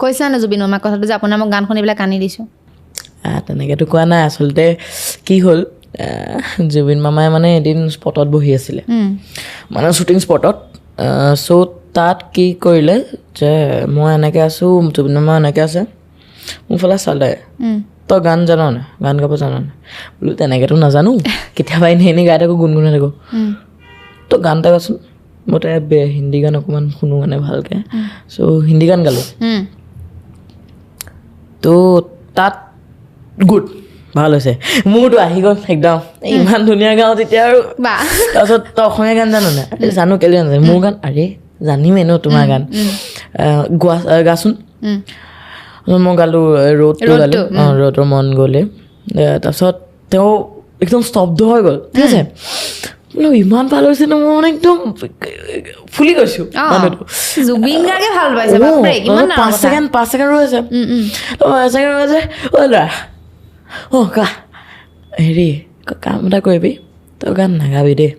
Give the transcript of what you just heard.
কৈছা না জুবিন মামাক কথাটো যে আপোনাৰ মোক গান শুনিবলৈ কান্দি দিছোঁ তেনেকেতো কোৱা নাই আচলতে কি হ'ল জুবিন মামাই মানে এদিন স্পটত বহি আছিলে মানে শ্বুটিং স্পটত চ' তাত কি কৰিলে যে মই এনেকৈ আছোঁ জুবিন মামা এনেকৈ আছে মোৰ ফালে চালে তই গান জান নাই গান গাব জান নাই বোলো তেনেকৈতো নাজানো কেতিয়াবা এনেই গাই থাকোঁ গুণগুণাই থাকোঁ তই গান এটা গাচোন মই তাই হিন্দী গান অকণমান শুনো মানে ভালকৈ চ' হিন্দী গান গালোঁ তো তাত গুড ভাল হৈছে মোৰতো আহি গ'ল একদম ইমান ধুনীয়া গাওঁ তেতিয়া আৰু তাৰপিছত তই অসমীয়া গান জানো নাই জানো কেলৈ নাজানো মোৰ গান আৰে জানিমেই ন তোমাৰ গান গাচোন মই গালোঁ ৰ'দটো গালোঁ ৰ'দৰ মন গ'লে তাৰপিছত তেওঁ একদম স্তব্ধ হৈ গ'ল ঠিক আছে বোলো ইমান ভাল হৈছে ন মই মানে একদম ফুলি গৈছোঁ জুবিন গাৰ্গে ভাল পাইছে 5 ছেকেণ্ড ৰৈ আছে 5 ছেকেণ্ড ৰৈ আছে ল'ৰা কা হেৰি কাম এটা কৰিবি তই গান নাগাবি দেই